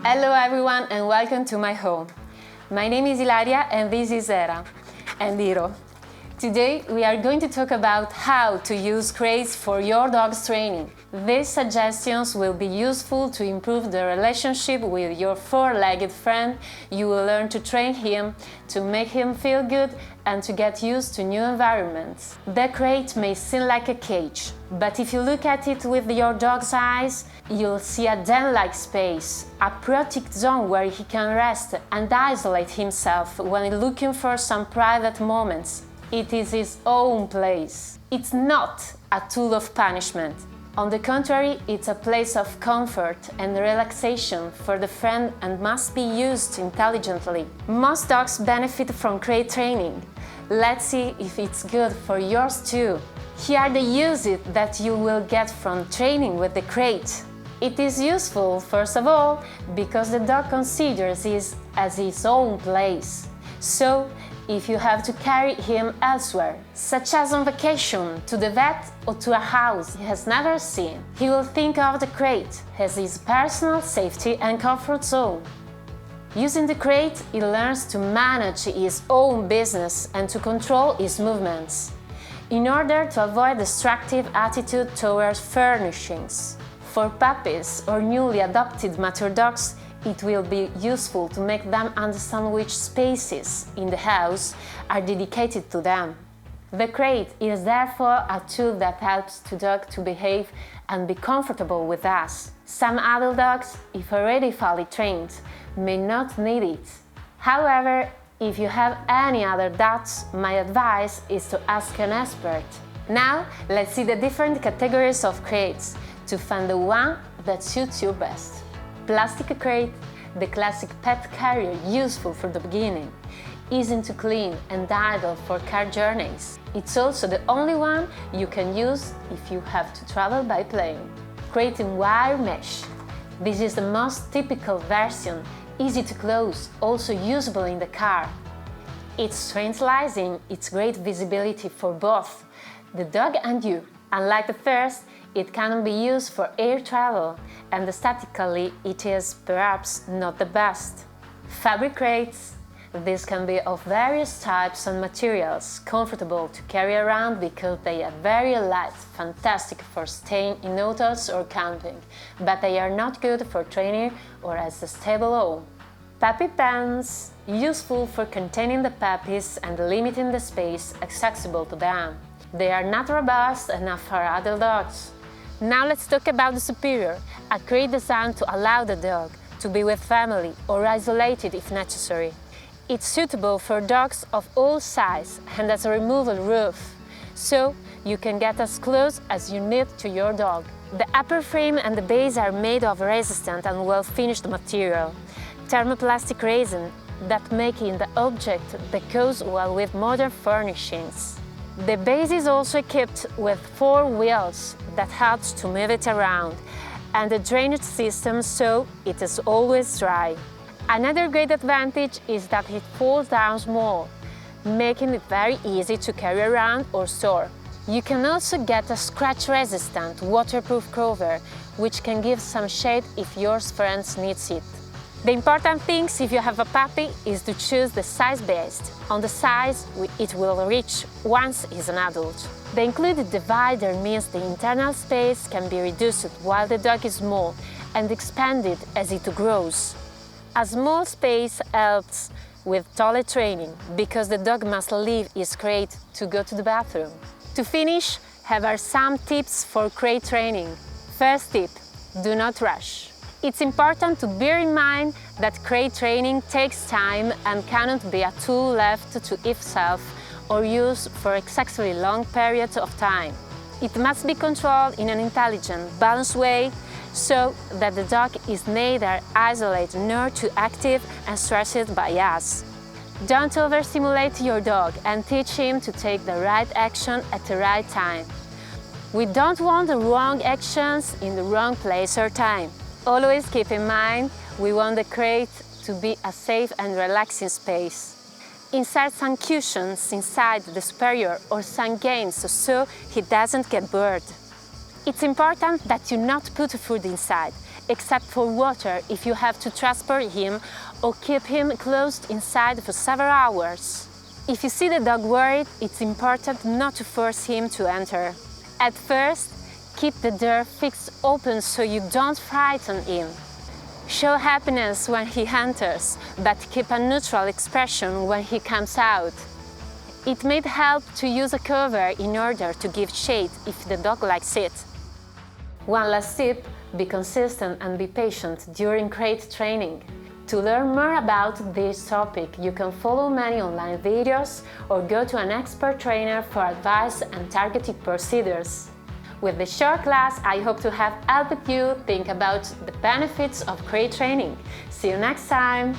Hello everyone and welcome to my home. My name is Ilaria and this is Era and Hiro. Today we are going to talk about how to use crates for your dog's training. These suggestions will be useful to improve the relationship with your four-legged friend. You will learn to train him, to make him feel good and to get used to new environments. The crate may seem like a cage, but if you look at it with your dog's eyes, you'll see a den-like space, a protected zone where he can rest and isolate himself when looking for some private moments. It is his own place. It's not a tool of punishment. On the contrary, it's a place of comfort and relaxation for the friend and must be used intelligently. Most dogs benefit from crate training. Let's see if it's good for yours too. Here are the uses that you will get from training with the crate. It is useful, first of all, because the dog considers it as his own place. So, if you have to carry him elsewhere, such as on vacation, to the vet or to a house he has never seen, he will think of the crate as his personal safety and comfort zone. Using the crate, he learns to manage his own business and to control his movements, in order to avoid destructive attitude towards furnishings. For puppies or newly adopted mature dogs, it will be useful to make them understand which spaces in the house are dedicated to them. The crate is therefore a tool that helps the dog to behave and be comfortable with us. Some adult dogs, if already fully trained, may not need it. However, if you have any other doubts, my advice is to ask an expert. Now, let's see the different categories of crates to find the one that suits you best. Plastic crate, the classic pet carrier useful for the beginning, easy to clean and ideal for car journeys. It's also the only one you can use if you have to travel by plane. Crate in wire mesh. This is the most typical version, easy to close, also usable in the car. It's strengthening its great visibility for both the dog and you. Unlike the first, it can be used for air travel, and aesthetically it is perhaps not the best. Fabric crates. These can be of various types and materials, comfortable to carry around because they are very light, fantastic for staying in hotels or camping, but they are not good for training or as a stable home. Puppy pens. Useful for containing the puppies and limiting the space accessible to them. They are not robust enough for adult dogs. Now let's talk about the superior, a crate designed to allow the dog to be with family or isolated if necessary. It's suitable for dogs of all sizes and has a removable roof, so you can get as close as you need to your dog. The upper frame and the base are made of resistant and well-finished material, thermoplastic resin that making the object that goes well with modern furnishings. The base is also equipped with 4 wheels that helps to move it around, and a drainage system so it is always dry. Another great advantage is that it folds down small, making it very easy to carry around or store. You can also get a scratch-resistant, waterproof cover, which can give some shade if your friend needs it. The important thing if you have a puppy is to choose the size based on the size it will reach once he's an adult. The included divider means the internal space can be reduced while the dog is small and expanded as it grows. A small space helps with toilet training because the dog must leave his crate to go to the bathroom. To finish, here are some tips for crate training. First tip, do not rush. It's important to bear in mind that crate training takes time and cannot be a tool left to itself or used for excessively long periods of time. It must be controlled in an intelligent, balanced way so that the dog is neither isolated nor too active and stressed by us. Don't overstimulate your dog and teach him to take the right action at the right time. We don't want the wrong actions in the wrong place or time. Always keep in mind, we want the crate to be a safe and relaxing space. Insert some cushions inside the superior or some games so he doesn't get bored. It's important that you not put food inside except for water if you have to transport him or keep him closed inside for several hours. If you see the dog worried, it's important not to force him to enter. At first, keep the door fixed open so you don't frighten him. Show happiness when he enters, but keep a neutral expression when he comes out. It may help to use a cover in order to give shade if the dog likes it. One last tip: be consistent and be patient during crate training. To learn more about this topic, you can follow many online videos or go to an expert trainer for advice and targeted procedures. With this short class, I hope to have helped you think about the benefits of crate training. See you next time!